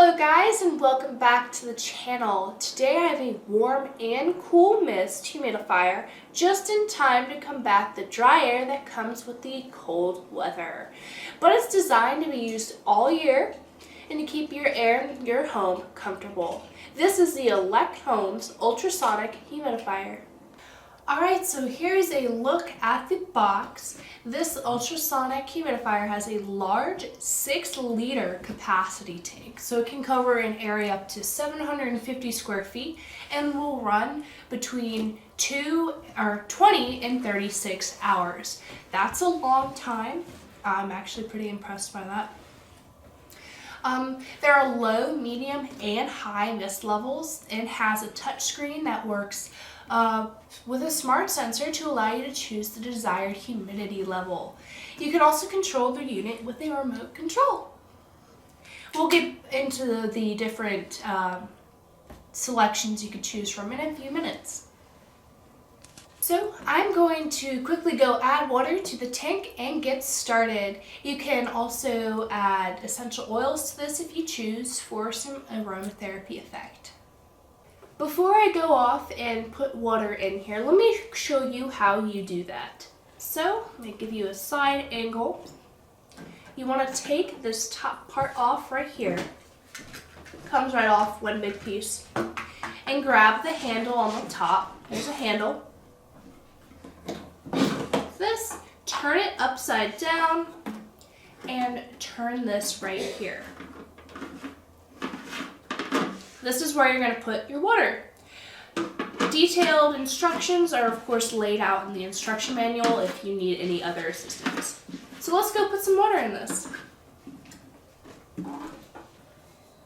Hello guys, and welcome back to the channel. Today I have a warm and cool mist humidifier just in time to combat the dry air that comes with the cold weather. But it's designed to be used all year and to keep your air in your home comfortable. This is the Elechomes Ultrasonic Humidifier. Alright, so here's a look at the box. This ultrasonic humidifier has a large 6-liter capacity tank, so it can cover an area up to 750 square feet and will run between 20 and 36 hours. That's a long time. I'm actually pretty impressed by that. There are low, medium, and high mist levels, and has a touchscreen that works with a smart sensor to allow you to choose the desired humidity level. You can also control the unit with a remote control. We'll get into the different selections you could choose from in a few minutes. So I'm going to quickly go add water to the tank and get started. You can also add essential oils to this if you choose for some aromatherapy effect. Before I go off and put water in here, let me show you how you do that. So let me give you a side angle. You want to take this top part off right here. Comes right off, one big piece. And grab the handle on the top. There's a handle. This, turn it upside down and turn this right here. This is where you're going to put your water. Detailed instructions are of course laid out in the instruction manual if you need any other assistance. So let's go put some water in this.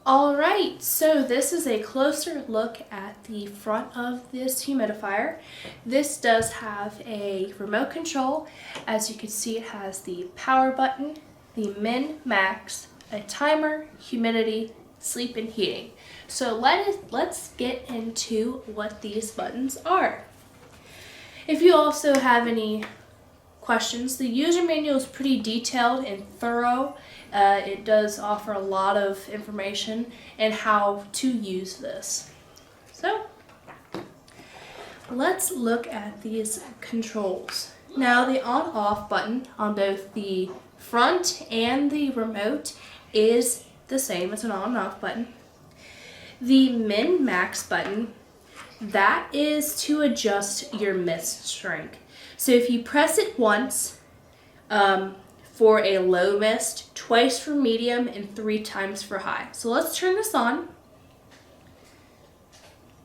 Alright, so this is a closer look at the front of this humidifier. This does have a remote control. As you can see, it has the power button, the min, max, a timer, humidity, sleep, and heating. So let's get into what these buttons are. If you also have any questions, the user manual is pretty detailed and thorough. It does offer a lot of information and how to use this. So let's look at these controls. Now the on-off button on both the front and the remote is the same as an on and off button. The min-max button, that is to adjust your mist strength. So if you press it once for a low mist, twice for medium, and 3 times for high. So let's turn this on.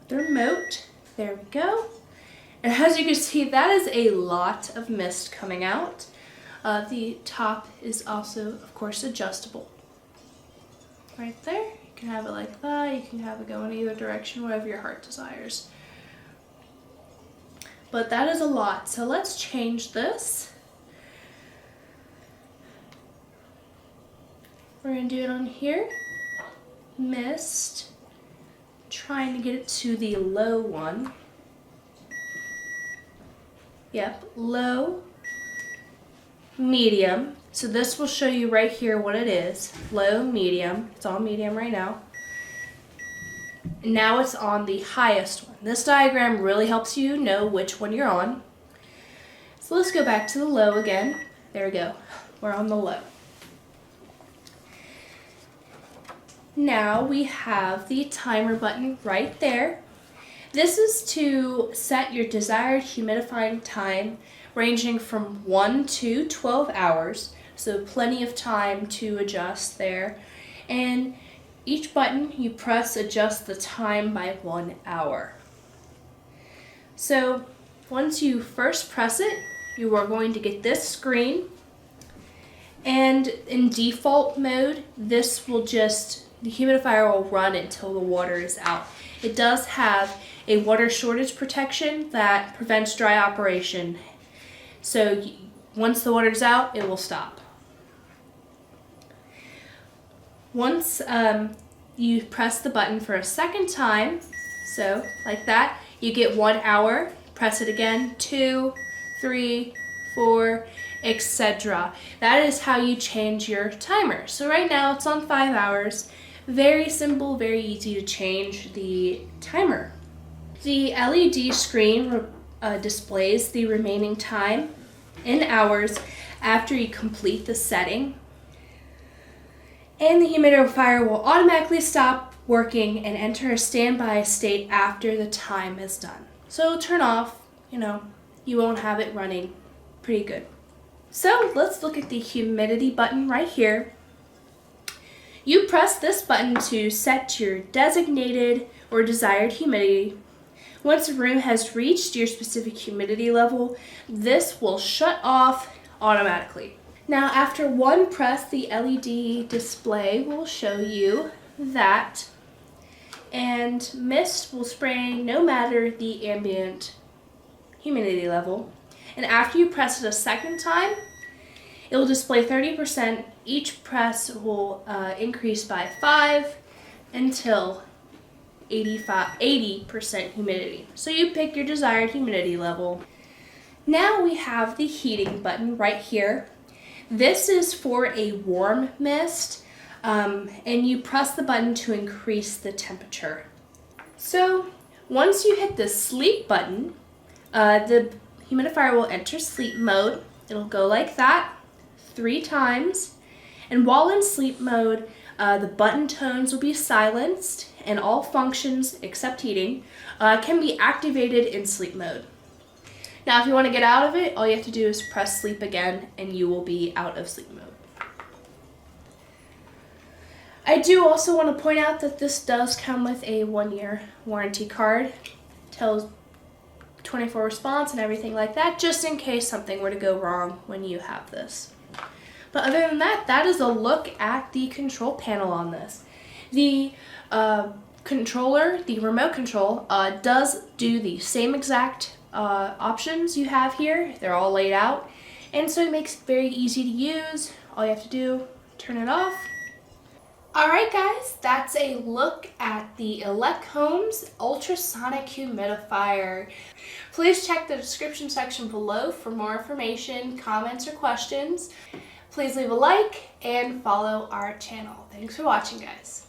The remote, there we go. And as you can see, that is a lot of mist coming out. The top is also, of course, adjustable. Right there. You can have it like that. You can have it go in either direction, whatever your heart desires. But that is a lot. So let's change this. We're going to do it on here. Mist. Trying to get it to the low one. Yep, low, medium. So this will show you right here what it is. Low, medium. It's on medium right now. And now it's on the highest one. This diagram really helps you know which one you're on. So let's go back to the low again. There we go. We're on the low. Now we have the timer button right there. This is to set your desired humidifying time ranging from 1 to 12 hours. So plenty of time to adjust there. And each button you press adjusts the time by 1 hour. So once you first press it, you are going to get this screen. And in default mode, this will the humidifier will run until the water is out. It does have a water shortage protection that prevents dry operation. So once the water's out, it will stop. Once you press the button for a second time, so like that, you get 1 hour. Press it again, 2, 3, 4, etc. That is how you change your timer. So right now it's on 5 hours. Very simple, very easy to change the timer. The LED screen displays the remaining time in hours after you complete the setting. And the humidifier will automatically stop working and enter a standby state after the time is done. So it'll turn off, you won't have it running pretty good. So let's look at the humidity button right here. You press this button to set your designated or desired humidity. Once the room has reached your specific humidity level, this will shut off automatically. Now, after one press, the LED display will show you that, and mist will spray no matter the ambient humidity level. And after you press it a second time, it will display 30%. Each press will increase by 5 until 80% humidity. So you pick your desired humidity level. Now we have the heating button right here. This is for a warm mist, and you press the button to increase the temperature. So once you hit the sleep button, the humidifier will enter sleep mode. It'll go like that 3 times, and while in sleep mode, the button tones will be silenced, and all functions except heating can be activated in sleep mode. Now, if you want to get out of it, all you have to do is press sleep again, and you will be out of sleep mode. I do also want to point out that this does come with a 1-year warranty card. Tells 24 response and everything like that, just in case something were to go wrong when you have this. But other than that, that is a look at the control panel on this. The controller, the remote control, does do the same exact options you have here. They're all laid out, and so it makes it very easy to use. All you have to do, turn it off. Alright guys, that's a look at the Elechomes Ultrasonic Humidifier. Please check the description section below for more information, comments, or questions. Please leave a like and follow our channel. Thanks for watching, guys.